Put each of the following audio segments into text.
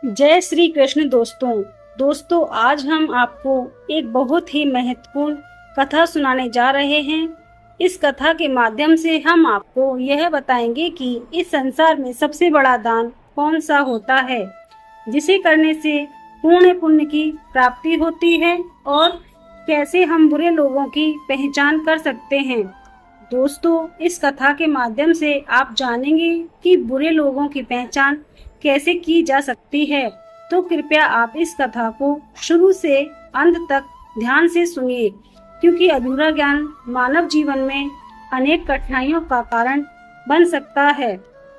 जय श्री कृष्ण दोस्तों आज हम आपको एक बहुत ही महत्वपूर्ण कथा सुनाने जा रहे हैं। इस कथा के माध्यम से हम आपको यह बताएंगे कि इस संसार में सबसे बड़ा दान कौन सा होता है, जिसे करने से पूर्ण पुण्य की प्राप्ति होती है और कैसे हम बुरे लोगों की पहचान कर सकते हैं। दोस्तों, इस कथा के माध्यम से आप जानेंगे कि बुरे लोगों की पहचान कैसे की जा सकती है। तो कृपया आप इस कथा को शुरू से अंत तक ध्यान से सुनिए, क्योंकि अधूरा ज्ञान मानव जीवन में अनेक कठिनाइयों का कारण बन सकता है।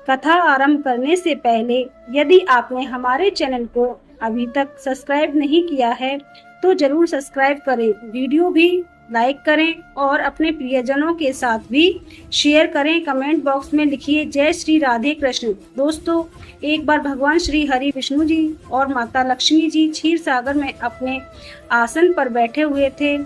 कथा आरंभ करने से पहले यदि आपने हमारे चैनल को अभी तक सब्सक्राइब नहीं किया है तो जरूर सब्सक्राइब करें, वीडियो भी लाइक करें और अपने प्रियजनों के साथ भी शेयर करें। कमेंट बॉक्स में लिखिए जय श्री राधे कृष्ण। दोस्तों, एक बार भगवान श्री हरि विष्णु जी और माता लक्ष्मी जी क्षीर सागर में अपने आसन पर बैठे हुए थे।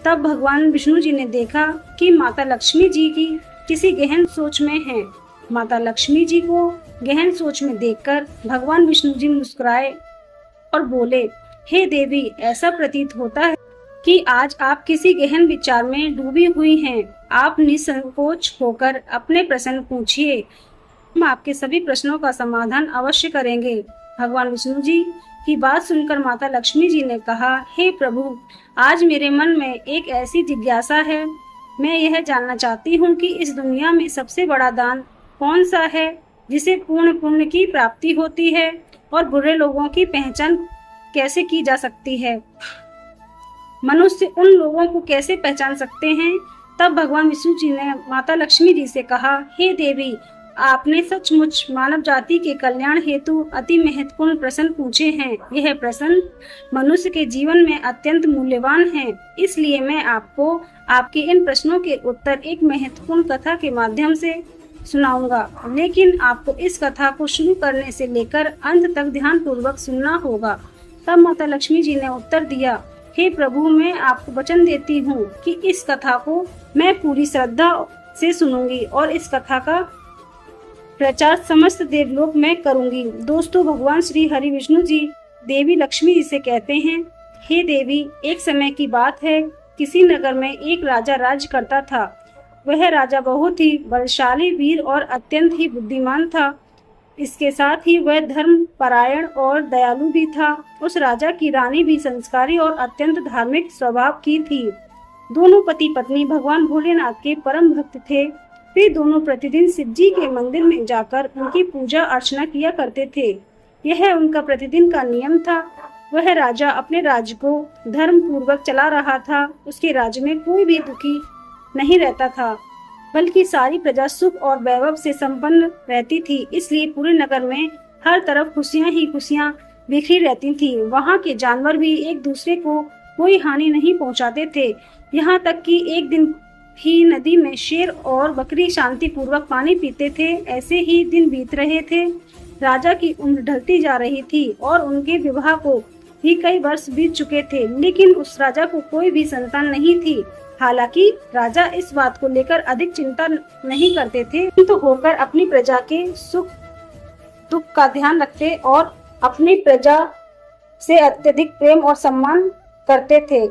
तब भगवान विष्णु जी ने देखा कि माता लक्ष्मी जी की किसी गहन सोच में हैं। माता लक्ष्मी जी को गहन सोच में देखकर भगवान विष्णु जी मुस्कुराए और बोले, हे देवी, ऐसा प्रतीत होता है कि आज आप किसी गहन विचार में डूबी हुई हैं। आप निसंकोच होकर अपने प्रश्न पूछिए, हम आपके सभी प्रश्नों का समाधान अवश्य करेंगे। भगवान विष्णु जी की बात सुनकर माता लक्ष्मी जी ने कहा, हे प्रभु, आज मेरे मन में एक ऐसी जिज्ञासा है। मैं यह जानना चाहती हूँ कि इस दुनिया में सबसे बड़ा दान कौन सा है, जिसे पूर्ण पुण्य की प्राप्ति होती है और बुरे लोगों की पहचान कैसे की जा सकती है। मनुष्य उन लोगों को कैसे पहचान सकते हैं। तब भगवान विष्णु जी ने माता लक्ष्मी जी से कहा, हे देवी, आपने सचमुच मानव जाति के कल्याण हेतु अति महत्वपूर्ण प्रश्न पूछे हैं। यह प्रश्न मनुष्य के जीवन में अत्यंत मूल्यवान है, इसलिए मैं आपको आपके इन प्रश्नों के उत्तर एक महत्वपूर्ण कथा के माध्यम से सुनाऊंगा। लेकिन आपको इस कथा को शुरू करने से लेकर अंत तक ध्यान पूर्वक सुनना होगा। तब माता लक्ष्मी जी ने उत्तर दिया, हे प्रभु, मैं आपको वचन देती हूँ कि इस कथा को मैं पूरी श्रद्धा से सुनूंगी और इस कथा का प्रचार समस्त देवलोक में करूंगी। दोस्तों, भगवान श्री हरि विष्णु जी देवी लक्ष्मी जी से कहते हैं, हे देवी, एक समय की बात है, किसी नगर में एक राजा राज्य करता था। वह राजा बहुत ही बलशाली, वीर और अत्यंत ही बुद्धिमान था। इसके साथ ही वह धर्म परायण और दयालु भी था। उस राजा की रानी भी संस्कारी और अत्यंत धार्मिक स्वभाव की थी। दोनों पति पत्नी भगवान भोलेनाथ के परम भक्त थे। वे दोनों प्रतिदिन शिव जी के मंदिर में जाकर उनकी पूजा अर्चना किया करते थे। यह उनका प्रतिदिन का नियम था। वह राजा अपने राज्य को धर्म पूर्वक चला रहा था। उसके राज्य में कोई भी दुखी नहीं रहता था, बल्कि सारी प्रजा सुख और वैभव से संपन्न रहती थी। इसलिए पूरे नगर में हर तरफ खुशियां ही खुशियां बिखरी रहती थी। वहां के जानवर भी एक दूसरे को कोई हानि नहीं पहुंचाते थे। यहाँ तक कि एक दिन ही नदी में शेर और बकरी शांति पूर्वक पानी पीते थे। ऐसे ही दिन बीत रहे थे। राजा की उम्र ढलती जा रही थी और उनके विवाह को भी कई वर्ष बीत चुके थे, लेकिन उस राजा को कोई भी संतान नहीं थी। हालांकि राजा इस बात को लेकर अधिक चिंता नहीं करते थे, किंतु होकर अपनी प्रजा के सुख दुख का ध्यान रखते और अपनी प्रजा से अत्यधिक प्रेम और सम्मान करते थे।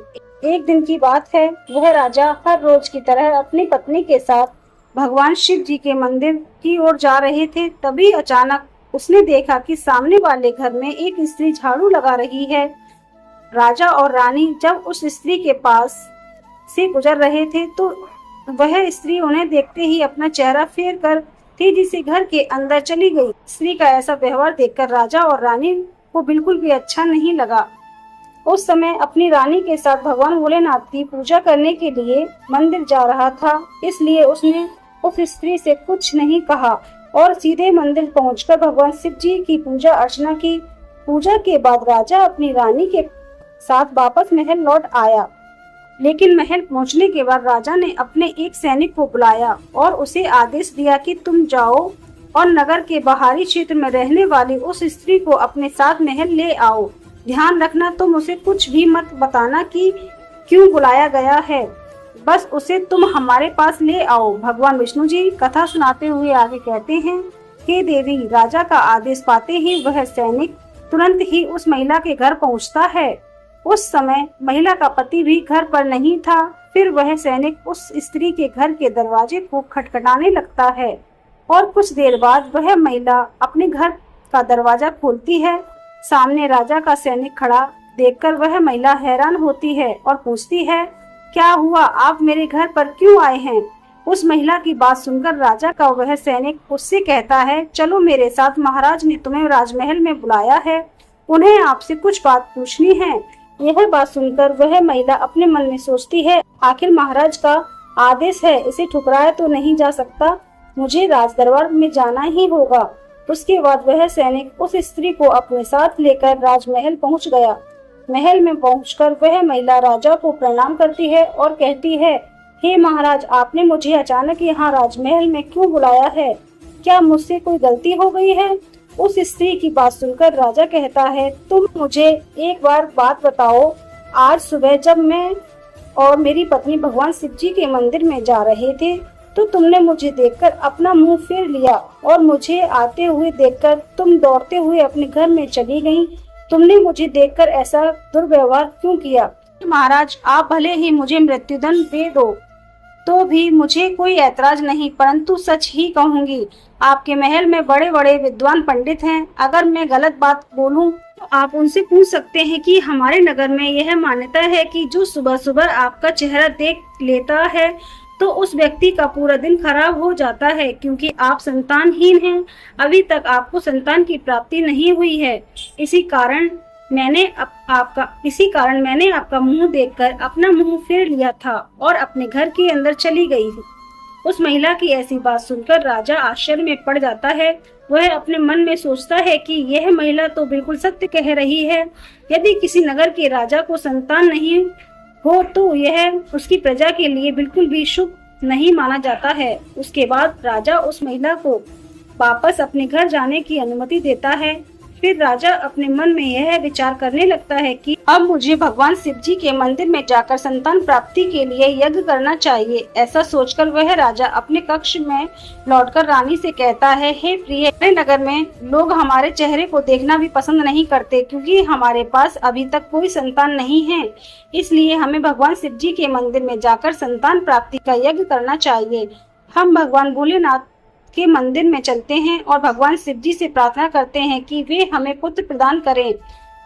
एक दिन की बात है, वह राजा हर रोज की तरह अपनी पत्नी के साथ भगवान शिव जी के मंदिर की ओर जा रहे थे। तभी अचानक उसने देखा कि सामने वाले घर में एक स्त्री झाड़ू लगा रही है। राजा और रानी जब उस स्त्री के पास से गुजर रहे थे तो वह स्त्री उन्हें देखते ही अपना चेहरा फेर कर तेजी से घर के अंदर चली गई। स्त्री का ऐसा व्यवहार देखकर राजा और रानी को बिल्कुल भी अच्छा नहीं लगा। उस समय अपनी रानी के साथ भगवान भोलेनाथ की पूजा करने के लिए मंदिर जा रहा था, इसलिए उसने उस स्त्री से कुछ नहीं कहा और सीधे मंदिर पहुंचकर भगवान शिव जी की पूजा अर्चना की। पूजा के बाद राजा अपनी रानी के साथ वापस महल लौट आया, लेकिन महल पहुंचने के बाद राजा ने अपने एक सैनिक को बुलाया और उसे आदेश दिया कि तुम जाओ और नगर के बाहरी क्षेत्र में रहने वाली उस स्त्री को अपने साथ महल ले आओ। ध्यान रखना, तुम उसे कुछ भी मत बताना कि क्यों बुलाया गया है, बस उसे तुम हमारे पास ले आओ। भगवान विष्णु जी कथा सुनाते हुए आगे कहते हैं, हे देवी, राजा का आदेश पाते ही वह सैनिक तुरंत ही उस महिला के घर पहुंचता है। उस समय महिला का पति भी घर पर नहीं था। फिर वह सैनिक उस स्त्री के घर के दरवाजे को खटखटाने लगता है और कुछ देर बाद वह महिला अपने घर का दरवाजा खोलती है। सामने राजा का सैनिक खड़ा देखकर वह महिला हैरान होती है और पूछती है, क्या हुआ, आप मेरे घर पर क्यों आए हैं? उस महिला की बात सुनकर राजा का वह सैनिक उससे कहता है, चलो मेरे साथ, महाराज ने तुम्हें राजमहल में बुलाया है, उन्हें आपसे कुछ बात पूछनी है। यह बात सुनकर वह महिला अपने मन में सोचती है, आखिर महाराज का आदेश है, इसे ठुकराया तो नहीं जा सकता, मुझे राज दरबार में जाना ही होगा। उसके बाद वह सैनिक उस स्त्री को अपने साथ लेकर राजमहल पहुंच गया। महल में पहुंचकर वह महिला राजा को प्रणाम करती है और कहती है, हे महाराज, आपने मुझे अचानक यहाँ राजमहल में क्यों बुलाया है? क्या मुझसे कोई गलती हो गई है? उस स्त्री की बात सुनकर राजा कहता है, तुम मुझे एक बार बात बताओ, आज सुबह जब मैं और मेरी पत्नी भगवान शिव जी के मंदिर में जा रहे थे तो तुमने मुझे देखकर अपना मुंह फेर लिया और मुझे आते हुए देखकर तुम दौड़ते हुए अपने घर में चली गईं। तुमने मुझे देखकर ऐसा दुर्व्यवहार क्यों किया? महाराज, आप भले ही मुझे मृत्युदंड दे दो तो भी मुझे कोई ऐतराज नहीं, परंतु सच ही कहूंगी, आपके महल में बड़े बड़े विद्वान पंडित हैं। अगर मैं गलत बात बोलूं तो आप उनसे पूछ सकते हैं कि हमारे नगर में यह मान्यता है कि जो सुबह सुबह आपका चेहरा देख लेता है तो उस व्यक्ति का पूरा दिन खराब हो जाता है, क्योंकि आप संतानहीन हैं। अभी तक आपको संतान की प्राप्ति नहीं हुई है। इसी कारण मैंने आपका मुंह देखकर अपना मुंह फेर लिया था और अपने घर के अंदर चली गई। उस महिला की ऐसी बात सुनकर राजा आश्चर्य में पड़ जाता है। वह अपने मन में सोचता है कि यह महिला तो बिल्कुल सत्य कह रही है। यदि किसी नगर के राजा को संतान नहीं हो तो यह उसकी प्रजा के लिए बिल्कुल भी शुभ नहीं माना जाता है। उसके बाद राजा उस महिला को वापस अपने घर जाने की अनुमति देता है। फिर राजा अपने मन में यह विचार करने लगता है कि अब मुझे भगवान शिव जी के मंदिर में जाकर संतान प्राप्ति के लिए यज्ञ करना चाहिए। ऐसा सोचकर वह राजा अपने कक्ष में लौटकर रानी से कहता है, हे प्रिय, मेरे नगर में लोग हमारे चेहरे को देखना भी पसंद नहीं करते, क्योंकि हमारे पास अभी तक कोई संतान नहीं है। इसलिए हमें भगवान शिव जी के मंदिर में जाकर संतान प्राप्ति का यज्ञ करना चाहिए। हम भगवान भोलेनाथ के मंदिर में चलते हैं और भगवान शिव जी से प्रार्थना करते हैं कि वे हमें पुत्र प्रदान करें।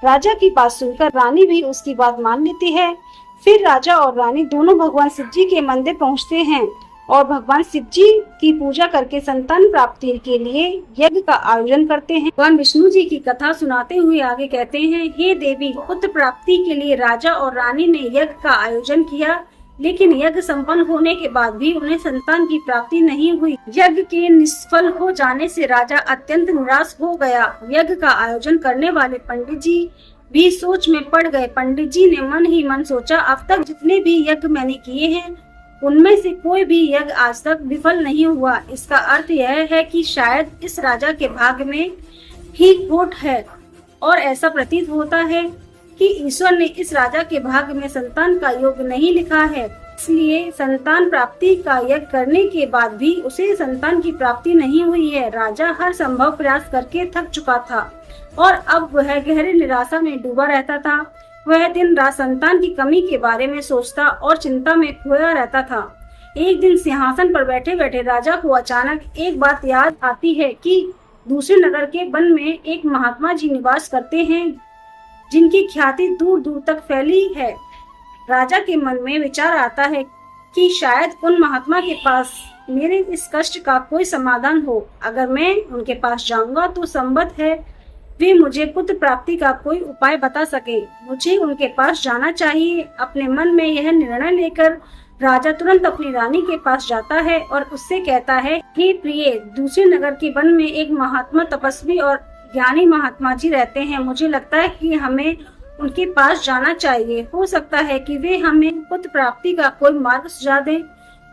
राजा की बात सुनकर रानी भी उसकी बात मान लेती है। फिर राजा और रानी दोनों भगवान शिव जी के मंदिर पहुंचते हैं और भगवान शिव जी की पूजा करके संतान प्राप्ति के लिए यज्ञ का आयोजन करते हैं। भगवान विष्णु जी की कथा सुनाते हुए आगे कहते हैं, हे देवी, पुत्र प्राप्ति के लिए राजा और रानी ने यज्ञ का आयोजन किया, लेकिन यज्ञ संपन्न होने के बाद भी उन्हें संतान की प्राप्ति नहीं हुई। यज्ञ के निष्फल हो जाने से राजा अत्यंत निराश हो गया। यज्ञ का आयोजन करने वाले पंडित जी भी सोच में पड़ गए। पंडित जी ने मन ही मन सोचा, अब तक जितने भी यज्ञ मैंने किए हैं उनमें से कोई भी यज्ञ आज तक विफल नहीं हुआ। इसका अर्थ यह है कि शायद इस राजा के भाग्य में ही खोट है और ऐसा प्रतीत होता है कि ईश्वर ने इस राजा के भाग्य में संतान का योग नहीं लिखा है। इसलिए संतान प्राप्ति का यज्ञ करने के बाद भी उसे संतान की प्राप्ति नहीं हुई है। राजा हर संभव प्रयास करके थक चुका था और अब वह गहरी निराशा में डूबा रहता था। वह दिन रात संतान की कमी के बारे में सोचता और चिंता में खोया रहता था। एक दिन सिंहासन पर बैठे बैठे राजा को अचानक एक बात याद आती है कि दूसरे नगर के वन में एक महात्मा जी निवास करते हैं, जिनकी ख्याति दूर दूर तक फैली है। राजा के मन में विचार आता है कि शायद उन महात्मा के पास मेरे इस कष्ट का कोई समाधान हो। अगर मैं उनके पास जाऊंगा तो संभव है वे मुझे पुत्र प्राप्ति का कोई उपाय बता सके। मुझे उनके पास जाना चाहिए। अपने मन में यह निर्णय लेकर राजा तुरंत अपनी रानी के पास जाता है और उससे कहता है, हे प्रिय, दूसरे नगर के वन में एक महात्मा तपस्वी और ज्ञानी महात्मा जी रहते हैं। मुझे लगता है कि हमें उनके पास जाना चाहिए। हो सकता है कि वे हमें पुत्र प्राप्ति का कोई मार्ग सुझा दें।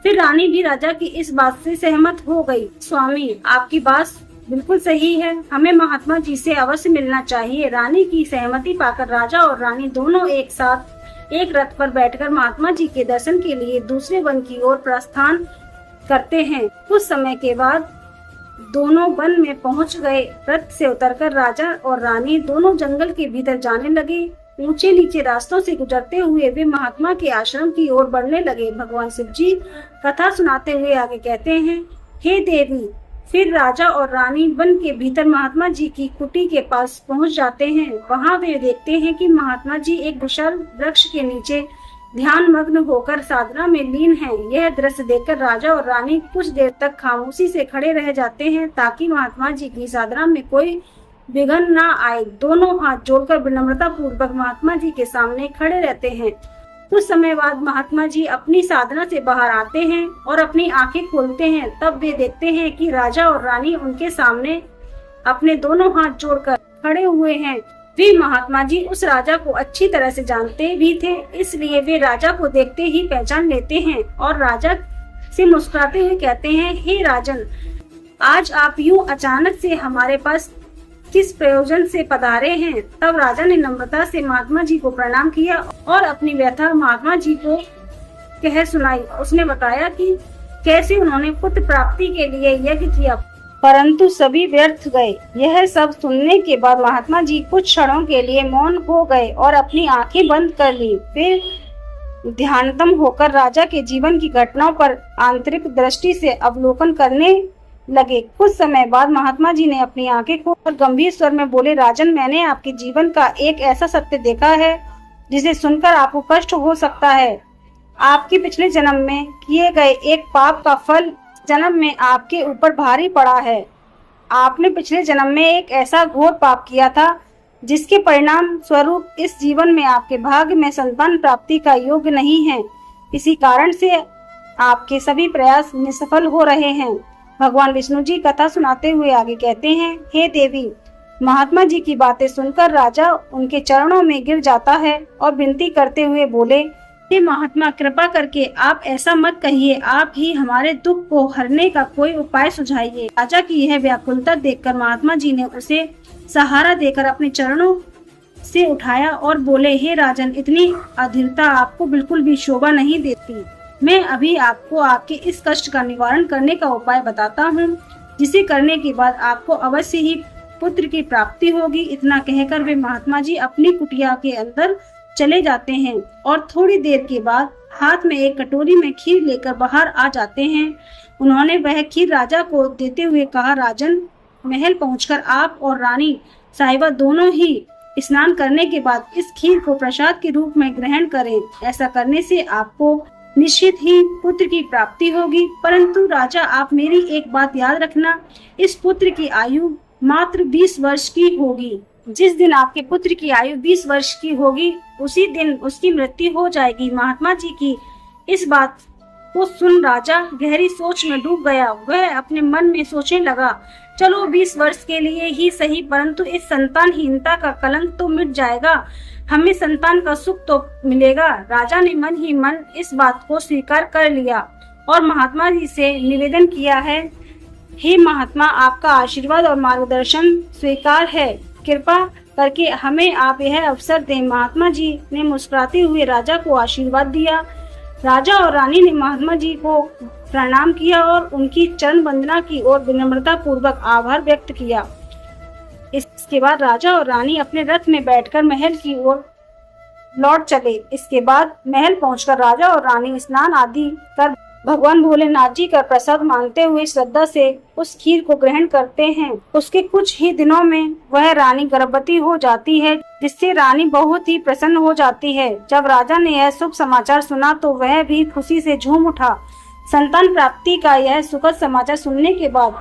फिर रानी भी राजा की इस बात से सहमत हो गई। स्वामी, आपकी बात बिल्कुल सही है, हमें महात्मा जी से अवश्य मिलना चाहिए। रानी की सहमति पाकर राजा और रानी दोनों एक साथ एक रथ पर बैठकर महात्मा जी के दर्शन के लिए दूसरे वन की ओर प्रस्थान करते हैं। कुछ समय के बाद दोनों वन में पहुंच गए। रथ से उतरकर राजा और रानी दोनों जंगल के भीतर जाने लगे। ऊंचे नीचे रास्तों से गुजरते हुए वे महात्मा के आश्रम की ओर बढ़ने लगे। भगवान शिव जी कथा सुनाते हुए आगे कहते हैं, हे देवी। फिर राजा और रानी वन के भीतर महात्मा जी की कुटी के पास पहुंच जाते हैं। वहां वे देखते हैं कि महात्मा जी एक विशाल वृक्ष के नीचे ध्यान मग्न होकर साधना में लीन हैं। यह दृश्य देखकर राजा और रानी कुछ देर तक खामोशी से खड़े रह जाते हैं ताकि महात्मा जी की साधना में कोई विघ्न न आए। दोनों हाथ जोड़कर विनम्रता पूर्वक महात्मा जी के सामने खड़े रहते हैं। कुछ समय बाद महात्मा जी अपनी साधना से बाहर आते हैं और अपनी आंखें खोलते हैं। तब वे देखते हैं कि राजा और रानी उनके सामने अपने दोनों हाथ जोड़कर खड़े हुए हैं। वे महात्मा जी उस राजा को अच्छी तरह से जानते भी थे, इसलिए वे राजा को देखते ही पहचान लेते हैं और राजा से मुस्कुराते हुए कहते हैं, हे राजन, आज आप यूं अचानक से हमारे पास किस प्रयोजन से पधारे हैं। तब राजा ने नम्रता से महात्मा जी को प्रणाम किया और अपनी व्यथा महात्मा जी को कह सुनाई। उसने बताया कि कैसे उन्होंने पुत्र प्राप्ति के लिए यज्ञ किया, परंतु सभी व्यर्थ गए। यह सब सुनने के बाद महात्मा जी कुछ क्षणों के लिए मौन हो गए और अपनी आंखें बंद कर ली। फिर ध्यानतम होकर राजा के जीवन की घटनाओं पर आंतरिक दृष्टि से अवलोकन करने लगे। कुछ समय बाद महात्मा जी ने अपनी आंखें खोलकर गंभीर स्वर में बोले, राजन, मैंने आपके जीवन का एक ऐसा सत्य देखा है जिसे सुनकर आपको कष्ट हो सकता है। आपके पिछले जन्म में किए गए एक पाप का फल जन्म में आपके ऊपर भारी पड़ा है। आपने पिछले जन्म में एक ऐसा घोर पाप किया था जिसके परिणाम स्वरूप इस जीवन में आपके भाग्य में संतान प्राप्ति का योग्य नहीं है। इसी कारण से आपके सभी प्रयास निष्फल हो रहे हैं। भगवान विष्णु जी कथा सुनाते हुए आगे कहते हैं, हे देवी। महात्मा जी की बातें सुनकर राजा उनके चरणों में गिर जाता है और विनती करते हुए बोले, हे महात्मा, कृपा करके आप ऐसा मत कहिए, आप ही हमारे दुख को हरने का कोई उपाय सुझाइए। राजा की यह व्याकुलता देखकर महात्मा जी ने उसे सहारा देकर अपने चरणों से उठाया और बोले, हे राजन, इतनी अधीरता आपको बिल्कुल भी शोभा नहीं देती। मैं अभी आपको आपके इस कष्ट का निवारण करने का उपाय बताता हूँ, जिसे करने के बाद आपको अवश्य ही पुत्र की प्राप्ति होगी। इतना कहकर वे महात्मा जी अपनी कुटिया के अंदर चले जाते हैं और थोड़ी देर के बाद हाथ में एक कटोरी में खीर लेकर बाहर आ जाते हैं। उन्होंने वह खीर राजा को देते हुए कहा, राजन, महल पहुंचकर आप और रानी साहिबा दोनों ही स्नान करने के बाद इस खीर को प्रसाद के रूप में ग्रहण करें। ऐसा करने से आपको निश्चित ही पुत्र की प्राप्ति होगी। परंतु राजा, आप मेरी एक बात याद रखना, इस पुत्र की आयु मात्र 20 वर्ष की होगी। जिस दिन आपके पुत्र की आयु 20 वर्ष की होगी, उसी दिन उसकी मृत्यु हो जाएगी। महात्मा जी की इस बात को सुन राजा गहरी सोच में डूब गया। वह अपने मन में सोचने लगा, चलो 20 वर्ष के लिए ही सही, परंतु इस संतानहीनता का कलंक तो मिट जाएगा, हमें संतान का सुख तो मिलेगा। राजा ने मन ही मन इस बात को स्वीकार कर लिया और महात्मा जी से निवेदन किया है, हे महात्मा, आपका आशीर्वाद और मार्गदर्शन स्वीकार है, कृपा करके हमें आप यह अवसर दें। महात्मा जी ने मुस्कुराते हुए राजा को आशीर्वाद दिया। राजा और रानी ने महात्मा जी को प्रणाम किया और उनकी चरण वंदना की और विनम्रता पूर्वक आभार व्यक्त किया। इसके बाद राजा और रानी अपने रथ में बैठकर महल की ओर लौट चले। इसके बाद महल पहुंचकर राजा और रानी स्नान आदि कर भगवान भोलेनाथ जी का प्रसाद मानते हुए श्रद्धा से उस खीर को ग्रहण करते हैं। उसके कुछ ही दिनों में वह रानी गर्भवती हो जाती है, जिससे रानी बहुत ही प्रसन्न हो जाती है। जब राजा ने यह शुभ समाचार सुना तो वह भी खुशी से झूम उठा। संतान प्राप्ति का यह सुखद समाचार सुनने के बाद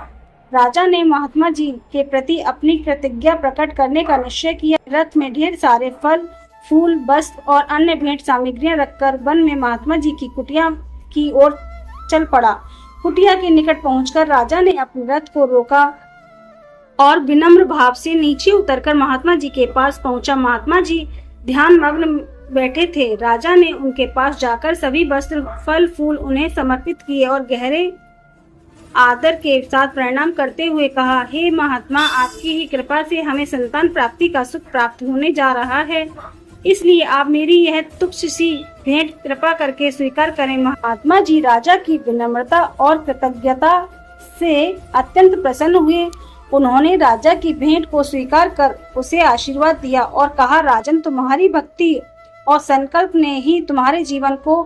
राजा ने महात्मा जी के प्रति अपनी कृतज्ञता प्रकट करने का निश्चय किया। रथ में ढेर सारे फल, फूल, वस्त्र और अन्य भेंट सामग्रियां रखकर वन में महात्मा जी की कुटिया की ओर चल पड़ा। कुटिया के निकट पहुंचकर राजा ने अपने रथ को रोका और विनम्र भाव से नीचे उतरकर महात्मा जी के पास पहुंचा। महात्मा जी ध्यान मग्न बैठे थे। राजा ने उनके पास जाकर सभी वस्त्र, फल, फूल उन्हें समर्पित किए और गहरे आदर के साथ प्रणाम करते हुए कहा, हे महात्मा, आपकी ही कृपा से हमें संतान प्राप्ति का सुख प्राप्त होने जा रहा है, इसलिए आप मेरी यह तुच्छ सी भेंट कृपा करके स्वीकार करें। महात्मा जी राजा की विनम्रता और कृतज्ञता से अत्यंत प्रसन्न हुए। उन्होंने राजा की भेंट को स्वीकार कर उसे आशीर्वाद दिया और कहा, राजन, तुम्हारी भक्ति और संकल्प ने ही तुम्हारे जीवन को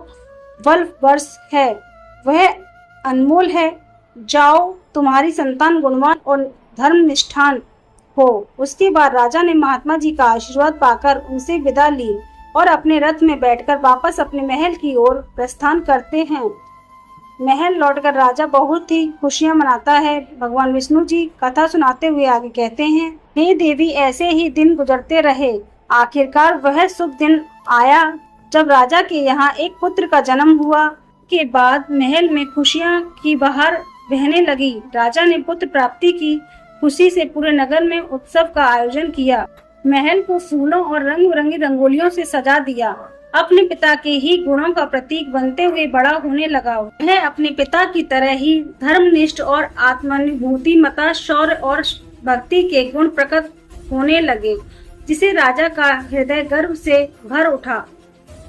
बल वर्ष है, वह अनमोल है। जाओ, तुम्हारी संतान गुणवान और धर्मनिष्ठान हो। उसके बाद राजा ने महात्मा जी का आशीर्वाद पाकर उनसे विदा ली और अपने रथ में बैठकर वापस अपने महल की ओर प्रस्थान करते हैं। महल लौटकर राजा बहुत ही खुशियां मनाता है। भगवान विष्णु जी कथा सुनाते हुए आगे कहते हैं, हे देवी, ऐसे ही दिन गुजरते रहे। आखिरकार वह शुभ दिन आया जब राजा के यहाँ एक पुत्र का जन्म हुआ। के बाद महल में खुशियां की बहार बहने लगी। राजा ने पुत्र प्राप्ति की खुशी से पूरे नगर में उत्सव का आयोजन किया। महल को फूलों और रंग बिरंगी रंगोलियों से सजा दिया। अपने पिता के ही गुणों का प्रतीक बनते हुए बड़ा होने लगा। वह अपने पिता की तरह ही धर्मनिष्ठ और आत्मानुभूति मता शौर्य और भक्ति के गुण प्रकट होने लगे, जिसे राजा का हृदय गर्व से भर उठा।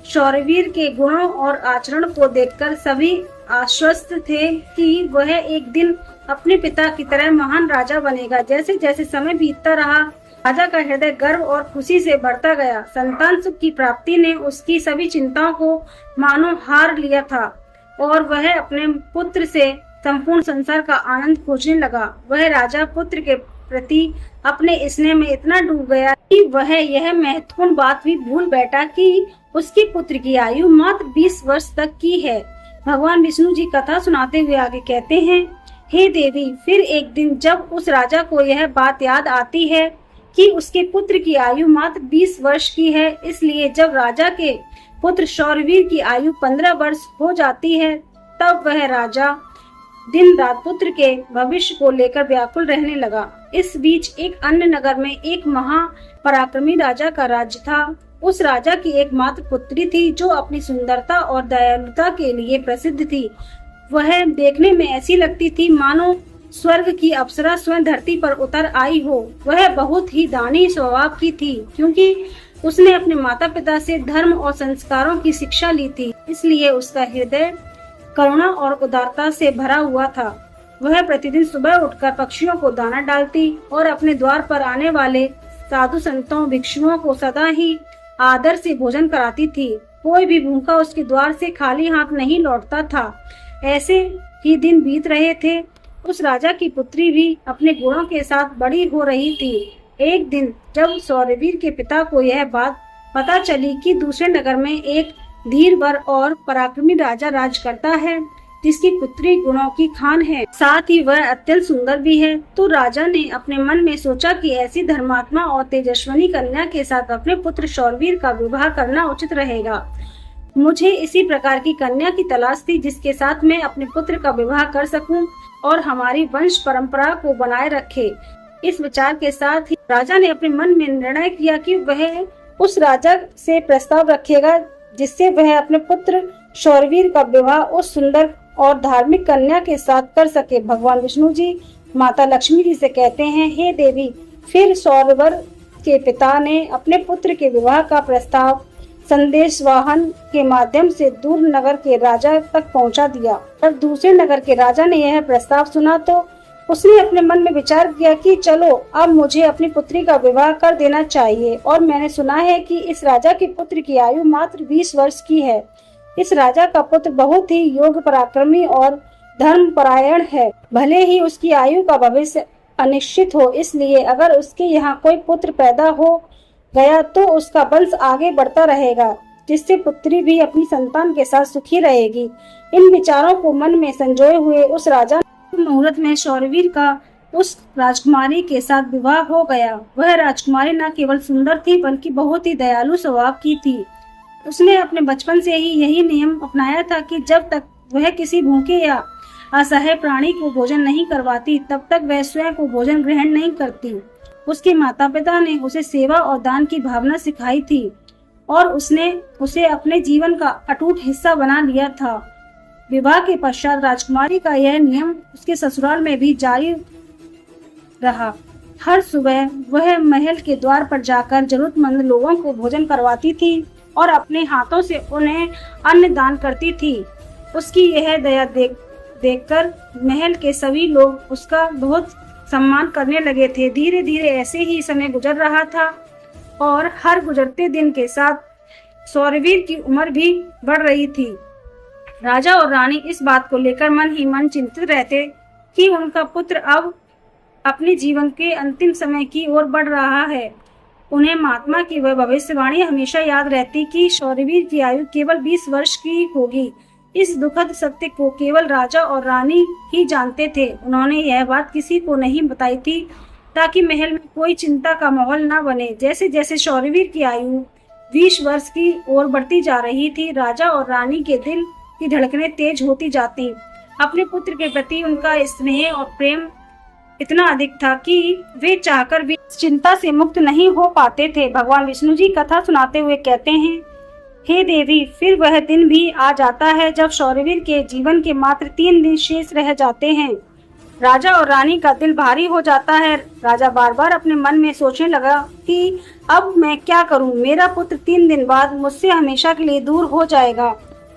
शौर्यवीर के गुणों और आचरण को देखकर सभी आश्वस्त थे कि वह एक दिन अपने पिता की तरह महान राजा बनेगा। जैसे जैसे समय बीतता रहा, राजा का हृदय गर्व और खुशी से भरता गया। संतान सुख की प्राप्ति ने उसकी सभी चिंताओं को मानो हार लिया था और वह अपने पुत्र से संपूर्ण संसार का आनंद खोजने लगा। वह राजा पुत्र के प्रति अपने स्नेह में इतना डूब गया कि वह यह महत्वपूर्ण बात भी भूल बैठा कि उसके पुत्र की आयु मात्र 20 वर्ष तक की है। भगवान विष्णु जी कथा सुनाते हुए आगे कहते हैं, हे देवी, फिर एक दिन जब उस राजा को यह बात याद आती है कि उसके पुत्र की आयु मात्र 20 वर्ष की है, इसलिए जब राजा के पुत्र शौर्यवीर की आयु 15 वर्ष हो जाती है, तब वह राजा दिन रात पुत्र के भविष्य को लेकर व्याकुल रहने लगा। इस बीच एक अन्य नगर में एक महापराक्रमी राजा का राज्य था। उस राजा की एकमात्र पुत्री थी जो अपनी सुंदरता और दयालुता के लिए प्रसिद्ध थी। वह देखने में ऐसी लगती थी मानो स्वर्ग की अप्सरा स्वयं धरती पर उतर आई हो। वह बहुत ही दानी स्वभाव की थी, क्योंकि उसने अपने माता पिता से धर्म और संस्कारों की शिक्षा ली थी, इसलिए उसका हृदय करुणा और उदारता से भरा हुआ था। वह प्रतिदिन सुबह उठकर पक्षियों को दाना डालती और अपने द्वार पर आने वाले साधु संतों भिक्षुओं को सदा ही आदर से भोजन कराती थी। कोई भी भूखा उसके द्वार से खाली हाथ नहीं लौटता था। ऐसे ही दिन बीत रहे थे। उस राजा की पुत्री भी अपने गुणों के साथ बड़ी हो रही थी। एक दिन जब शौर्यवीर के पिता को यह बात पता चली कि दूसरे नगर में एक धीरवर और पराक्रमी राजा राज करता है, जिसकी पुत्री गुणों की खान है, साथ ही वह अत्यंत सुंदर भी है, तो राजा ने अपने मन में सोचा कि ऐसी धर्मात्मा और तेजस्विनी कन्या के साथ अपने पुत्र शौर्यवीर का विवाह करना उचित रहेगा। मुझे इसी प्रकार की कन्या की तलाश थी जिसके साथ मैं अपने पुत्र का विवाह कर सकूं और हमारी वंश परंपरा को बनाए रखे। इस विचार के साथ ही राजा ने अपने मन में निर्णय किया कि वह उस राजा से प्रस्ताव रखेगा जिससे वह अपने पुत्र शौर्यवीर का विवाह उस सुंदर और धार्मिक कन्या के साथ कर सके। भगवान विष्णु जी माता लक्ष्मी जी से कहते हैं, हे देवी, फिर सौरवर के पिता ने अपने पुत्र के विवाह का प्रस्ताव संदेश वाहन के माध्यम से दूर नगर के राजा तक पहुंचा दिया। जब दूसरे नगर के राजा ने यह प्रस्ताव सुना तो उसने अपने मन में विचार किया कि चलो, अब मुझे अपनी पुत्री का विवाह कर देना चाहिए। और मैंने सुना है कि इस राजा के पुत्र की आयु मात्र 20 वर्ष की है। इस राजा का पुत्र बहुत ही योग्य, पराक्रमी और धर्मपरायण है। भले ही उसकी आयु का भविष्य अनिश्चित हो, इसलिए अगर उसके यहाँ कोई पुत्र पैदा हो गया तो उसका वंश आगे बढ़ता रहेगा, जिससे पुत्री भी अपनी संतान के साथ सुखी रहेगी। इन विचारों को मन में संजोए हुए उस राजा मुहूर्त में शौर्यवीर का उस राजकुमारी के साथ विवाह हो गया। वह राजकुमारी न केवल सुंदर थी बल्कि बहुत ही दयालु स्वभाव की थी। उसने अपने बचपन से ही यही नियम अपनाया था कि जब तक वह किसी भूखे या असहाय प्राणी को भोजन नहीं करवाती तब तक वह स्वयं को भोजन ग्रहण नहीं करती। उसके माता पिता ने उसे सेवा और दान की भावना सिखाई थी और उसने उसे अपने जीवन का अटूट हिस्सा बना लिया था। विवाह के पश्चात राजकुमारी का यह नियम उसके ससुराल में भी जारी रहा। हर सुबह वह महल के द्वार पर जाकर जरूरतमंद लोगों को भोजन करवाती थी और अपने हाथों से उन्हें अन्न दान करती थी। उसकी यह दया देखकर महल के सभी लोग उसका बहुत सम्मान करने लगे थे। धीरे धीरे ऐसे ही समय गुजर रहा था और हर गुजरते दिन के साथ शौरवीर की उम्र भी बढ़ रही थी। राजा और रानी इस बात को लेकर मन ही मन चिंतित रहते कि उनका पुत्र अब अपने जीवन के अंतिम समय की ओर बढ़ रहा है। उन्हें महात्मा की वह भविष्यवाणी हमेशा याद रहती कि शौरवीर की आयु केवल 20 वर्ष की होगी। इस दुखद सत्य को केवल राजा और रानी ही जानते थे। उन्होंने यह बात किसी को नहीं बताई थी ताकि महल में कोई चिंता का माहौल न बने। जैसे जैसे शौरवीर की आयु 20 वर्ष की ओर बढ़ती जा रही थी, राजा और रानी के दिल की धड़कनें तेज होती जाती। अपने पुत्र के प्रति उनका स्नेह और प्रेम इतना अधिक था कि वे चाहकर भी चिंता से मुक्त नहीं हो पाते थे। भगवान विष्णु जी कथा सुनाते हुए कहते हैं, हे देवी, फिर वह दिन भी आ जाता है जब शौरवीर के जीवन के मात्र 3 दिन शेष रह जाते हैं। राजा और रानी का दिल भारी हो जाता है। राजा बार बार अपने मन में सोचने लगा कि अब मैं क्या करूं? मेरा पुत्र 3 दिन बाद मुझसे हमेशा के लिए दूर हो जाएगा।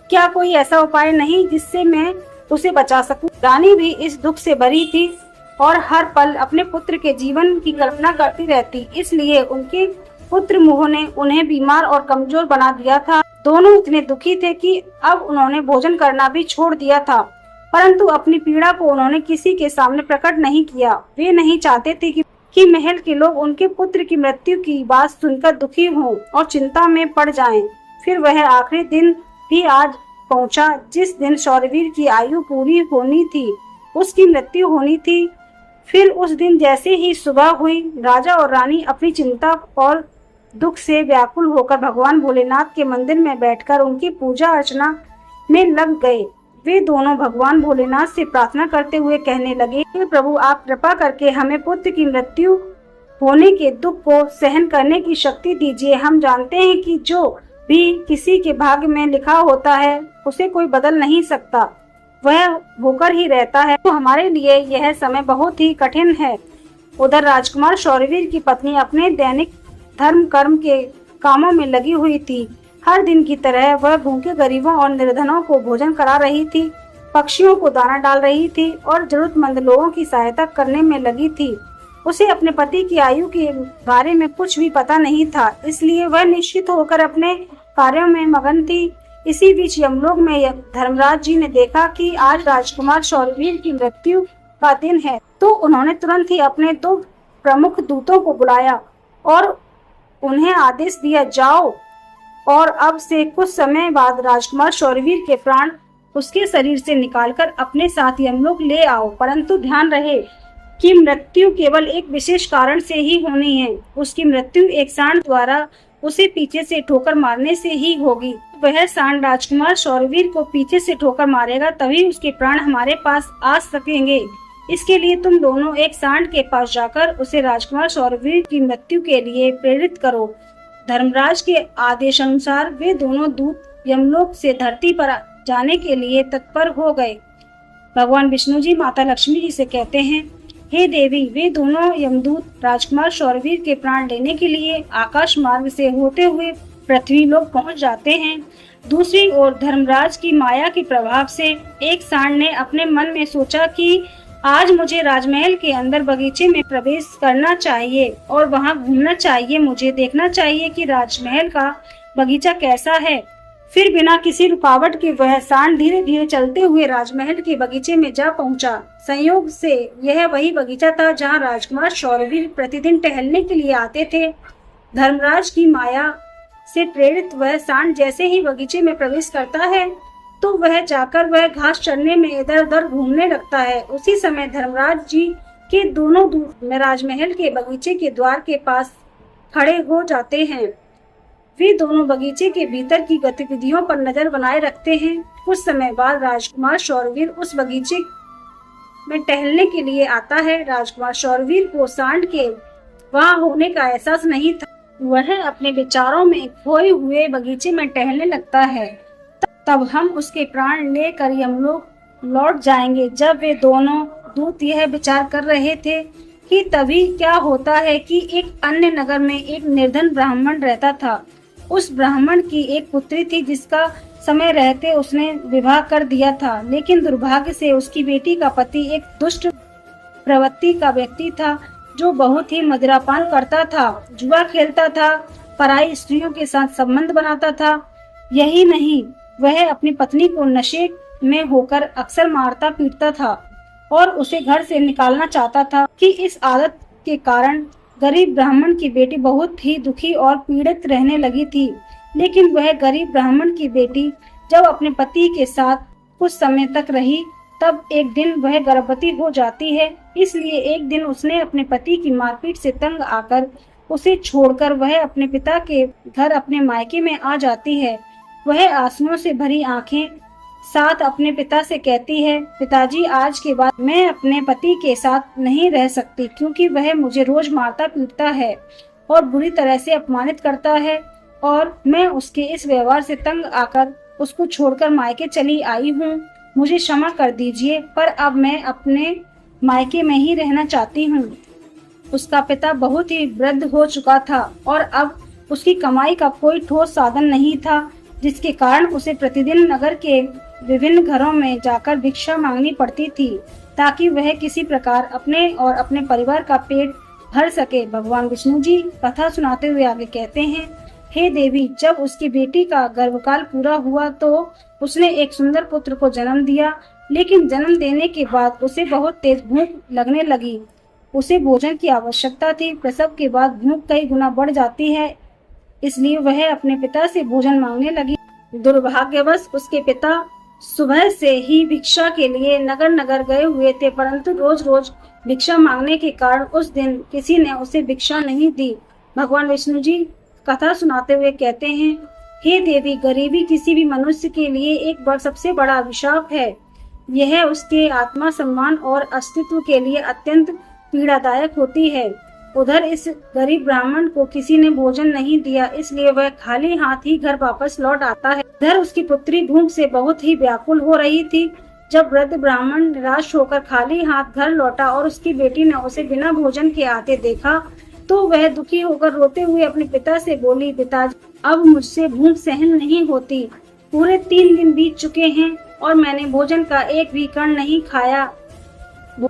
क्या कोई ऐसा उपाय नहीं जिससे मैं उसे बचा सकूं? रानी भी इस दुख से भरी थी और हर पल अपने पुत्र के जीवन की कल्पना करती रहती। इसलिए उनके पुत्र मोह ने उन्हें बीमार और कमजोर बना दिया था। दोनों इतने दुखी थे कि अब उन्होंने भोजन करना भी छोड़ दिया था, परंतु अपनी पीड़ा को उन्होंने किसी के सामने प्रकट नहीं किया। वे नहीं चाहते थे कि महल के लोग उनके पुत्र की मृत्यु की बात सुनकर दुखी हों और चिंता में पड़ जाएं। फिर वह आखिरी दिन भी आज पहुंचा जिस दिन शौरवीर की आयु पूरी होनी थी, उसकी मृत्यु होनी थी। फिर उस दिन जैसे ही सुबह हुई, राजा और रानी अपनी चिंता और दुख से व्याकुल होकर भगवान भोलेनाथ के मंदिर में बैठकर उनकी पूजा अर्चना में लग गए। वे दोनों भगवान भोलेनाथ से प्रार्थना करते हुए कहने लगे, हे प्रभु, आप कृपा करके हमें पुत्र की मृत्यु होने के दुख को सहन करने की शक्ति दीजिए। हम जानते हैं कि जो भी किसी के भाग्य में लिखा होता है उसे कोई बदल नहीं सकता, वह होकर ही रहता है। तो हमारे लिए यह समय बहुत ही कठिन है। उधर राजकुमार शौरवीर की पत्नी अपने दैनिक धर्म कर्म के कामों में लगी हुई थी। हर दिन की तरह वह भूखे गरीबों और निर्धनों को भोजन करा रही थी, पक्षियों को दाना डाल रही थी और जरूरतमंद लोगों की सहायता करने में लगी थी। उसे अपने पति की आयु के बारे में कुछ भी पता नहीं था, इसलिए वह निश्चित होकर अपने कार्यों में मगन थी। इसी बीच यमलोक में धर्मराज जी ने देखा कि आज राजकुमार शौरवीर की मृत्यु का दिन है, तो उन्होंने तुरंत ही अपने 2 प्रमुख दूतों को बुलाया और उन्हें आदेश दिया, जाओ और अब से कुछ समय बाद राजकुमार शौरवीर के प्राण उसके शरीर से निकालकर अपने साथ यमलोक ले आओ। परंतु ध्यान रहे कि मृत्यु केवल एक विशेष कारण से ही होनी है। उसकी मृत्यु एक सांड द्वारा उसे पीछे से ठोकर मारने से ही होगी। वह सांड राजकुमार शौरवीर को पीछे से ठोकर मारेगा, तभी उसके प्राण हमारे पास आ सकेंगे। इसके लिए तुम दोनों एक सांड के पास जाकर उसे राजकुमार शौरवीर की मृत्यु के लिए प्रेरित करो। धर्मराज के आदेश अनुसार वे दोनों दूत यमलोक से धरती पर जाने के लिए तत्पर हो गए। भगवान विष्णु जी माता लक्ष्मी जी से कहते हैं, हे देवी, वे दोनों यमदूत राजकुमार शौरवीर के प्राण लेने के लिए आकाश मार्ग से होते हुए पृथ्वी लोक पहुंच जाते हैं। दूसरी ओर धर्मराज की माया के प्रभाव से एक सांड ने अपने मन में सोचा कि आज मुझे राजमहल के अंदर बगीचे में प्रवेश करना चाहिए और वहां घूमना चाहिए। मुझे देखना चाहिए कि राजमहल का बगीचा कैसा है। फिर बिना किसी रुकावट के वह सांड धीरे धीरे चलते हुए राजमहल के बगीचे में जा पहुंचा। संयोग से यह वही बगीचा था जहां राजकुमार शौरवीर प्रतिदिन टहलने के लिए आते थे। धर्मराज की माया से प्रेरित वह सांड जैसे ही बगीचे में प्रवेश करता है तो वह जाकर वह घास चरने में इधर उधर घूमने लगता है। उसी समय धर्मराज जी के दोनों दूत राजमहल के बगीचे के द्वार के पास खड़े हो जाते हैं। वे दोनों बगीचे के भीतर की गतिविधियों पर नजर बनाए रखते हैं। कुछ समय बाद राजकुमार शौरवीर उस बगीचे में टहलने के लिए आता है। राजकुमार शौरवीर को सांड के वहां होने का एहसास नहीं था। वह अपने विचारों में खोए हुए बगीचे में टहलने लगता है। तब हम उसके प्राण लेकर यमलोक लौट जाएंगे। जब वे दोनों दूत यह विचार कर रहे थे कि तभी क्या होता है कि एक अन्य नगर में एक निर्धन ब्राह्मण रहता था। उस ब्राह्मण की एक पुत्री थी जिसका समय रहते उसने विवाह कर दिया था, लेकिन दुर्भाग्य से उसकी बेटी का पति एक दुष्ट प्रवृत्ति का व्यक्ति था, जो बहुत ही मदिरापान करता था, जुआ खेलता था, पराई स्त्रियों के साथ संबंध बनाता था। यही नहीं, वह अपनी पत्नी को नशे में होकर अक्सर मारता पीटता था और उसे घर से निकालना चाहता था कि इस आदत के कारण गरीब ब्राह्मण की बेटी बहुत ही दुखी और पीड़ित रहने लगी थी। लेकिन वह गरीब ब्राह्मण की बेटी जब अपने पति के साथ कुछ समय तक रही, तब एक दिन वह गर्भवती हो जाती है। इसलिए एक दिन उसने अपने पति की मारपीट से तंग आकर उसे छोड़कर वह अपने पिता के घर अपने मायके में आ जाती है। वह आंसुओं से भरी आंखें साथ अपने पिता से कहती है, पिताजी, आज के बाद मैं अपने पति के साथ नहीं रह सकती, क्योंकि वह मुझे रोज मारता पीटता है और बुरी तरह से अपमानित करता है और मैं उसके इस व्यवहार से तंग आकर उसको छोड़कर मायके चली आई हूँ। मुझे क्षमा कर दीजिए, पर अब मैं अपने मायके में ही रहना चाहती हूँ। उसका पिता बहुत ही वृद्ध हो चुका था और अब उसकी कमाई का कोई ठोस साधन नहीं था, जिसके कारण उसे प्रतिदिन नगर के विभिन्न घरों में जाकर भिक्षा मांगनी पड़ती थी, ताकि वह किसी प्रकार अपने और अपने परिवार का पेट भर सके। भगवान विष्णु जी कथा सुनाते हुए आगे कहते हैं, हे देवी, जब उसकी बेटी का गर्भकाल पूरा हुआ तो उसने एक सुंदर पुत्र को जन्म दिया, लेकिन जन्म देने के बाद उसे बहुत तेज भूख लगने लगी। उसे भोजन की आवश्यकता थी। प्रसव के बाद भूख कई गुना बढ़ जाती है, इसलिए वह अपने पिता से भोजन मांगने लगी। दुर्भाग्यवश उसके पिता सुबह से ही भिक्षा के लिए नगर नगर गए हुए थे, परंतु रोज रोज भिक्षा मांगने के कारण उस दिन किसी ने उसे भिक्षा नहीं दी। भगवान विष्णु जी कथा सुनाते हुए कहते हैं, हे देवी, गरीबी किसी भी मनुष्य के लिए एक सबसे बड़ा अभिशाप है। यह उसके आत्मा सम्मान और अस्तित्व के लिए अत्यंत पीड़ादायक होती है। उधर इस गरीब ब्राह्मण को किसी ने भोजन नहीं दिया, इसलिए वह खाली हाथ ही घर वापस लौट आता है। इधर उसकी पुत्री भूख से बहुत ही व्याकुल हो रही थी। जब वृद्ध ब्राह्मण निराश होकर खाली हाथ घर लौटा और उसकी बेटी ने उसे बिना भोजन के आते देखा, तो वह दुखी होकर रोते हुए अपने पिता से बोली, पिताजी, अब मुझसे भूख सहन नहीं होती। पूरे 3 दिन बीत चुके हैं और मैंने भोजन का एक भी कण नहीं खाया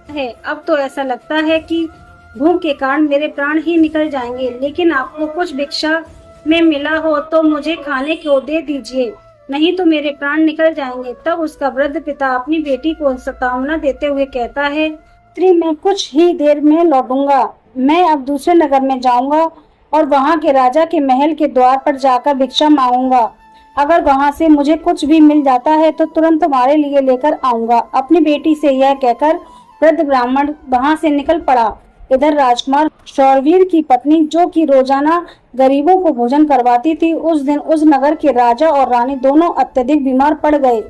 है। अब तो ऐसा लगता है कि भूख के कारण मेरे प्राण ही निकल जाएंगे, लेकिन आपको कुछ भिक्षा में मिला हो तो मुझे खाने को दे दीजिए, नहीं तो मेरे प्राण निकल जाएंगे। तब उसका वृद्ध पिता अपनी बेटी को सतावना देते हुए कहता है, पुत्री, मैं कुछ ही देर में लौटूंगा। मैं अब दूसरे नगर में जाऊंगा और वहां के राजा के महल के द्वार पर जाकर भिक्षा मांगूंगा। अगर वहां से मुझे कुछ भी मिल जाता है तो तुरंत तुम्हारे लिए लेकर आऊंगा। अपनी बेटी से यह कहकर वृद्ध ब्राह्मण वहां से निकल पड़ा। इधर राजकुमार शौरवीर की पत्नी, जो कि रोजाना गरीबों को भोजन करवाती थी, उस दिन उस नगर के राजा और रानी दोनों अत्यधिक बीमार पड़ गए,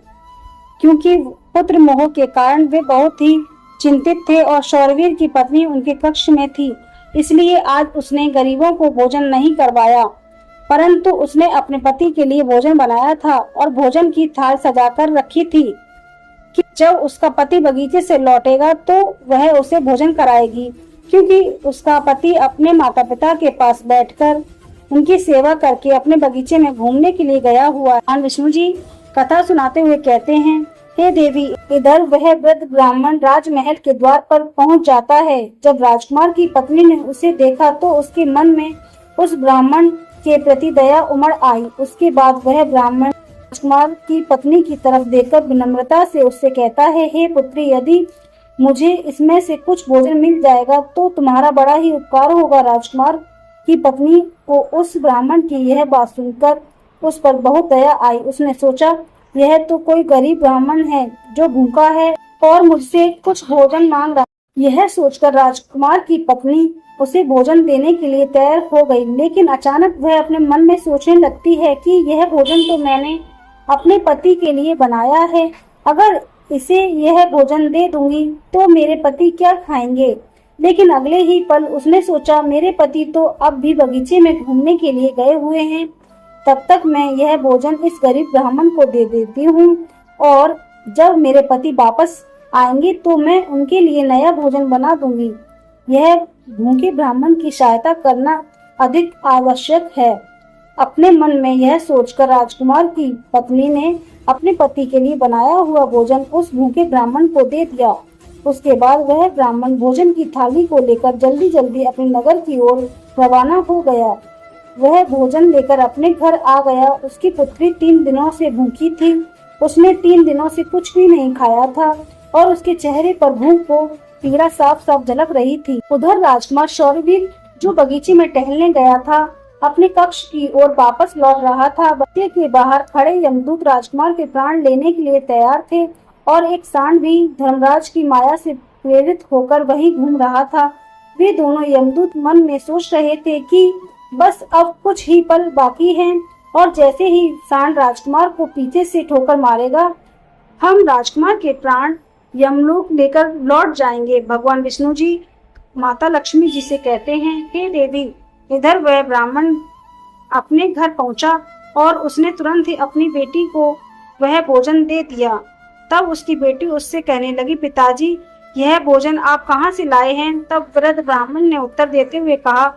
क्योंकि पुत्र मोह के कारण वे बहुत ही चिंतित थे और शौरवीर की पत्नी उनके कक्ष में थी। इसलिए आज उसने गरीबों को भोजन नहीं करवाया, परंतु उसने अपने पति के लिए भोजन बनाया था और भोजन की थाल सजाकर रखी थी कि जब उसका पति बगीचे से लौटेगा तो वह उसे भोजन कराएगी, क्योंकि उसका पति अपने माता पिता के पास बैठकर उनकी सेवा करके अपने बगीचे में घूमने के लिए गया हुआ। भगवान विष्णु जी कथा सुनाते हुए कहते हैं, हे देवी, इधर वह वृद्ध ब्राह्मण राजमहल के द्वार पर पहुंच जाता है। जब राजकुमार की पत्नी ने उसे देखा तो उसके मन में उस ब्राह्मण के प्रति दया उमड़ आई। उसके बाद वह ब्राह्मण राजकुमार की पत्नी की तरफ देखकर विनम्रता से उससे कहता है, हे पुत्री, यदि मुझे इसमें से कुछ भोजन मिल जाएगा तो तुम्हारा बड़ा ही उपकार होगा। राजकुमार की पत्नी को उस ब्राह्मण की यह बात सुनकर उस पर बहुत दया आई। उसने सोचा, यह तो कोई गरीब ब्राह्मण है जो भूखा है और मुझसे कुछ भोजन मांग रहा। यह सोचकर राजकुमार की पत्नी उसे भोजन देने के लिए तैयार हो गई, लेकिन अचानक वह अपने मन में सोचने लगती है कि यह भोजन तो मैंने अपने पति के लिए बनाया है। अगर इसे यह भोजन दे दूंगी तो मेरे पति क्या खाएंगे। लेकिन अगले ही पल उसने सोचा, मेरे पति तो अब भी बगीचे में घूमने के लिए गए हुए हैं, तब तक मैं यह भोजन इस गरीब ब्राह्मण को दे देती हूँ और जब मेरे पति वापस आएंगे तो मैं उनके लिए नया भोजन बना दूंगी। यह भूखे ब्राह्मण की सहायता करना अधिक आवश्यक है। अपने मन में यह सोचकर राजकुमार की पत्नी ने अपने पति के लिए बनाया हुआ भोजन उस भूखे ब्राह्मण को दे दिया। उसके बाद वह ब्राह्मण भोजन की थाली को लेकर जल्दी जल्दी अपने नगर की ओर रवाना हो गया। वह भोजन लेकर अपने घर आ गया। उसकी पुत्री 3 दिनों से भूखी थी। उसने 3 दिनों से कुछ भी नहीं खाया था और उसके चेहरे पर भूख को पीड़ा साफ साफ झलक रही थी। उधर राजकुमार शौर्यवीर जो बगीचे में टहलने गया था, अपने कक्ष की ओर वापस लौट रहा था। बगीचे के बाहर खड़े यमदूत राजकुमार के प्राण लेने के लिए तैयार थे और एक सांड भी धर्मराज की माया से प्रेरित होकर वहीं घूम रहा था। वे दोनों यमदूत मन में सोच रहे थे कि बस अब कुछ ही पल बाकी हैं और जैसे ही सांड राजकुमार को पीछे से ठोकर मारेगा, हम राजकुमार के प्राण यमलोक लेकर लौट जाएंगे। भगवान विष्णु जी माता लक्ष्मी जी से कहते हैं, हे देवी। इधर वह ब्राह्मण अपने घर पहुंचा और उसने तुरंत ही अपनी बेटी को वह भोजन दे दिया। तब उसकी बेटी उससे कहने लगी, पिताजी यह भोजन आप कहाँ से लाए हैं? तब वृद्ध ब्राह्मण ने उत्तर देते हुए कहा,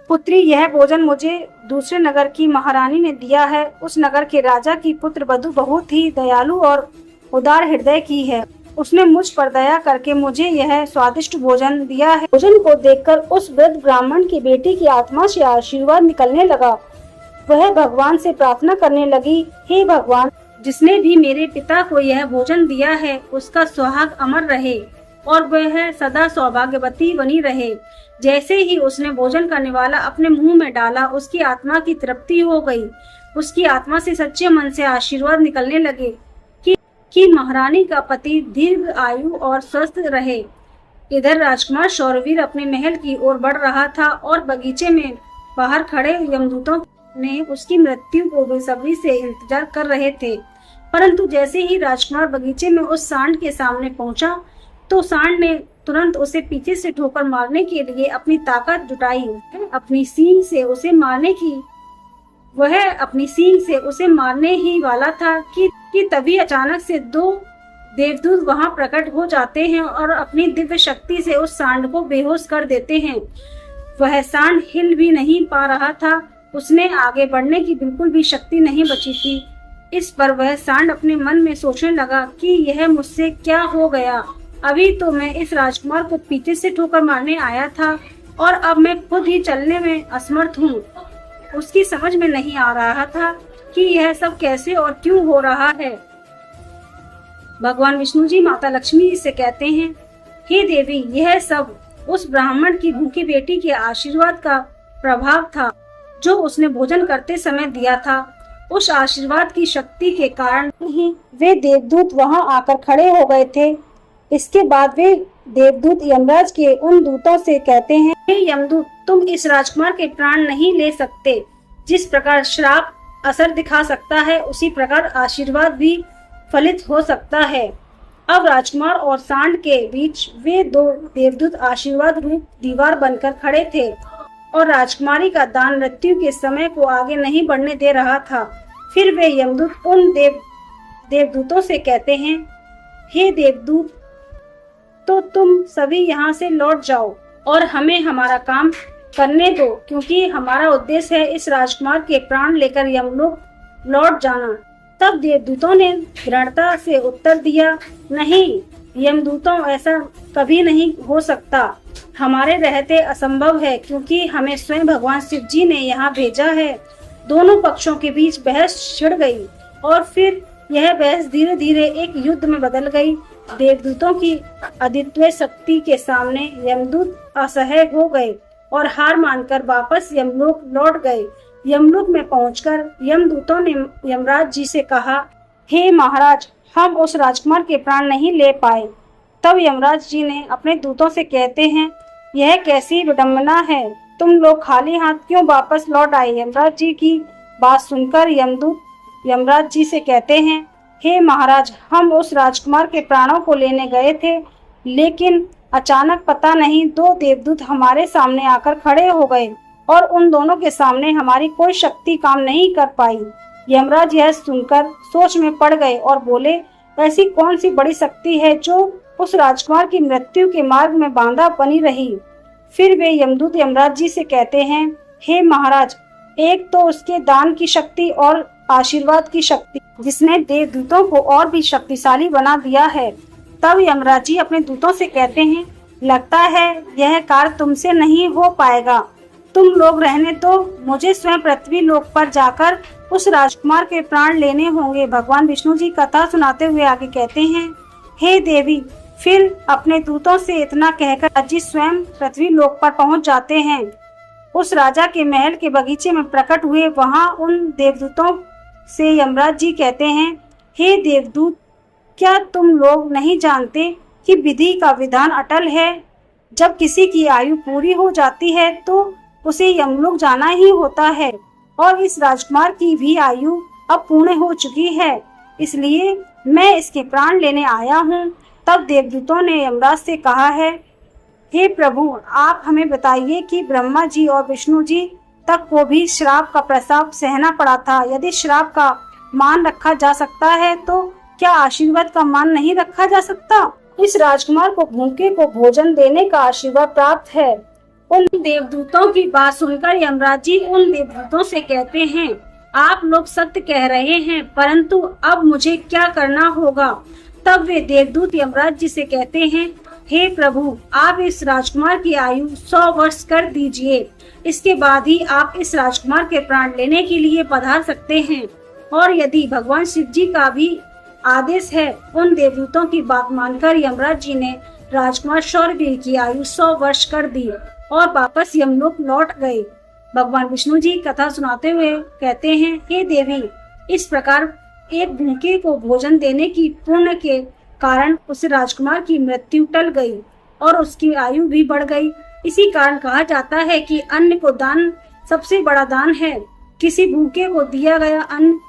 पुत्री यह भोजन मुझे दूसरे नगर की महारानी ने दिया है। उस नगर के राजा की पुत्र वधू बहुत ही दयालु और उदार हृदय की है। उसने मुझ पर दया करके मुझे यह स्वादिष्ट भोजन दिया है। भोजन को देखकर उस वृद्ध ब्राह्मण की बेटी की आत्मा से आशीर्वाद निकलने लगा। वह भगवान से प्रार्थना करने लगी, हे भगवान, जिसने भी मेरे पिता को यह भोजन दिया है उसका सुहाग अमर रहे और वह सदा सौभाग्यवती बनी रहे। जैसे ही उसने भोजन का निवाला अपने मुंह में डाला, उसकी आत्मा की तृप्ति हो गई। उसकी आत्मा से सच्चे मन से आशीर्वाद निकलने लगे कि महारानी का पति दीर्घ आयु और स्वस्थ रहे। इधर राजकुमार शौर्यवीर अपने महल की ओर बढ़ रहा था और बगीचे में बाहर खड़े यमदूतों ने उसकी मृत्यु को बेसब्री से इंतजार कर रहे थे। परंतु जैसे ही राजकुमार बगीचे में उस सांड के सामने पहुंचा तो सांड ने तुरंत उसे पीछे से ठोकर मारने के लिए अपनी ताकत जुटाई। वह अपनी सींग से उसे मारने ही वाला था कि तभी अचानक से 2 देवदूत वहां प्रकट हो जाते हैं और अपनी दिव्य शक्ति से उस सांड को बेहोश कर देते हैं। वह सांड हिल भी नहीं पा रहा था। उसने आगे बढ़ने की बिल्कुल भी शक्ति नहीं बची थी। इस पर वह सांड अपने मन में सोचने लगा कि यह मुझसे क्या हो गया। अभी तो मैं इस राजकुमार को पीछे से ठोकर मारने आया था और अब मैं खुद ही चलने में असमर्थ हूँ। उसकी समझ में नहीं आ रहा था कि यह सब कैसे और क्यों हो रहा है। भगवान विष्णु जी माता लक्ष्मी से कहते हैं, हे देवी, यह सब उस ब्राह्मण की भूखी बेटी के आशीर्वाद का प्रभाव था जो उसने भोजन करते समय दिया था। उस आशीर्वाद की शक्ति के कारण ही वे देवदूत वहां आकर खड़े हो गए थे। इसके बाद वे देवदूत यमराज के उन दूतों से कहते हैं, हे यमदूत, तुम इस राजकुमार के प्राण नहीं ले सकते। जिस प्रकार श्राप असर दिखा सकता है उसी प्रकार आशीर्वाद भी फलित हो सकता है। अब राजकुमार और सांड के बीच वे 2 देवदूत आशीर्वाद रूप दीवार बनकर खड़े थे और राजकुमारी का दान मृत्यु के समय को आगे नहीं बढ़ने दे रहा था। फिर वे यमदूत उन देवदूतों से कहते हैं, हे देवदूत, तो तुम सभी यहाँ से लौट जाओ और हमें हमारा काम करने दो, क्योंकि हमारा उद्देश्य है इस राजकुमार के प्राण लेकर यमलोक लौट जाना। तब देवदूतों ने दृढ़ता से उत्तर दिया, नहीं यमदूतों, ऐसा कभी नहीं हो सकता। हमारे रहते असंभव है, क्योंकि हमें स्वयं भगवान शिव जी ने यहाँ भेजा है। दोनों पक्षों के बीच बहस छिड़ गई और फिर यह बहस धीरे धीरे एक युद्ध में बदल गई। देवदूतों की अद्वितीय शक्ति के सामने यमदूत असहाय हो गए और हार मानकर वापस यमलोक लौट गए। यमलोक में पहुंचकर यमदूतों ने यमराज जी से कहा, हे महाराज, हम उस राजकुमार के प्राण नहीं ले पाए। तब यमराज जी ने अपने दूतों से कहते हैं, यह कैसी विडंबना है, तुम लोग खाली हाथ क्यों वापस लौट आए? यमराज जी की बात सुनकर यमदूत यमराज जी से कहते हैं, हे महाराज, हम उस राजकुमार के प्राणों को लेने गए थे, लेकिन अचानक पता नहीं 2 देवदूत हमारे सामने आकर खड़े हो गए और उन दोनों के सामने हमारी कोई शक्ति काम नहीं कर पाई। यमराज यह सुनकर सोच में पड़ गए और बोले, ऐसी कौन सी बड़ी शक्ति है जो उस राजकुमार की मृत्यु के मार्ग में बांधा बनी रही। फिर वे यमदूत यमराज जी से कहते हैं, हे महाराज, एक तो उसके दान की शक्ति और आशीर्वाद की शक्ति, जिसने देवदूतों को और भी शक्तिशाली बना दिया है। तब यमराज जी अपने दूतों से कहते हैं, लगता है यह कार्य तुमसे नहीं हो पाएगा। तुम लोग रहने तो मुझे स्वयं पृथ्वी लोक पर जाकर उस राजकुमार के प्राण लेने होंगे। भगवान विष्णु जी कथा सुनाते हुए आगे कहते हैं, हे देवी, फिर अपने दूतों से इतना कहकर जी स्वयं पृथ्वी लोक पर पहुंच जाते हैं। उस राजा के महल के बगीचे में प्रकट हुए वहां उन देवदूतों से यमराज जी कहते हैं, हे देवदूत, क्या तुम लोग नहीं जानते कि विधि का विधान अटल है। जब किसी की आयु पूरी हो जाती है तो उसे यमलोक जाना ही होता है, और इस राजकुमार की भी आयु अब पूर्ण हो चुकी है, इसलिए मैं इसके प्राण लेने आया हूँ। तब देवदूतों ने यमराज से कहा है, हे प्रभु, आप हमें बताइए कि ब्रह्मा जी और विष्णु जी तक को भी श्राप का प्रसाद सहना पड़ा था। यदि श्राप का मान रखा जा सकता है तो क्या आशीर्वाद का मान नहीं रखा जा सकता। इस राजकुमार को भूखे को भोजन देने का आशीर्वाद प्राप्त है। उन देवदूतों की बात सुनकर यमराज जी उन देवदूतों से कहते हैं, आप लोग सत्य कह रहे हैं, परंतु अब मुझे क्या करना होगा। तब वे देवदूत यमराज जी से कहते हैं, हे प्रभु, आप इस राजकुमार की आयु 100 वर्ष कर दीजिए। इसके बाद ही आप इस राजकुमार के प्राण लेने के लिए पधार सकते हैं। और यदि भगवान शिव जी का भी आदेश है। उन देवदूतों की बात मानकर यमराज जी ने राजकुमार शौरवीर की आयु 100 वर्ष कर दी और वापस यमलोक लौट गए। भगवान विष्णु जी कथा सुनाते हुए कहते हैं, हे देवी, इस प्रकार एक भूखे को भोजन देने की पुण्य के कारण उस राजकुमार की मृत्यु टल गई और उसकी आयु भी बढ़ गई। इसी कारण कहा जाता है कि अन्न को दान सबसे बड़ा दान है। किसी भूखे को दिया गया अन्न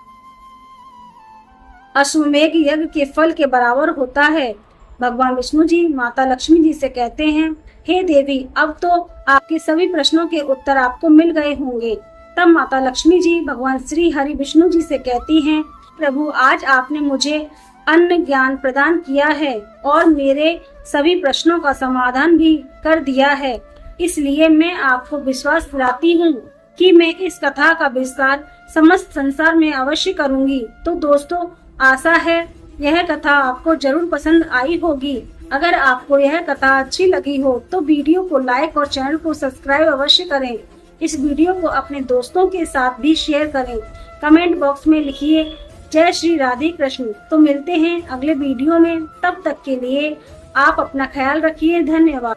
अश्वमेघ यज्ञ के फल के बराबर होता है। भगवान विष्णु जी माता लक्ष्मी जी से कहते हैं, हे देवी, अब तो आपके सभी प्रश्नों के उत्तर आपको मिल गए होंगे। तब माता लक्ष्मी जी भगवान श्री हरि विष्णु जी से कहती हैं, प्रभु, आज आपने मुझे अन्न ज्ञान प्रदान किया है और मेरे सभी प्रश्नों का समाधान भी कर दिया है। इसलिए मैं आपको विश्वास दिलाती हूँ कि मैं इस कथा का विस्तार समस्त संसार में अवश्य करूँगी। तो दोस्तों, आशा है यह कथा आपको जरूर पसंद आई होगी। अगर आपको यह कथा अच्छी लगी हो तो वीडियो को लाइक और चैनल को सब्सक्राइब अवश्य करें। इस वीडियो को अपने दोस्तों के साथ भी शेयर करें। कमेंट बॉक्स में लिखिए जय श्री राधे कृष्ण। तो मिलते हैं अगले वीडियो में, तब तक के लिए आप अपना ख्याल रखिए। धन्यवाद।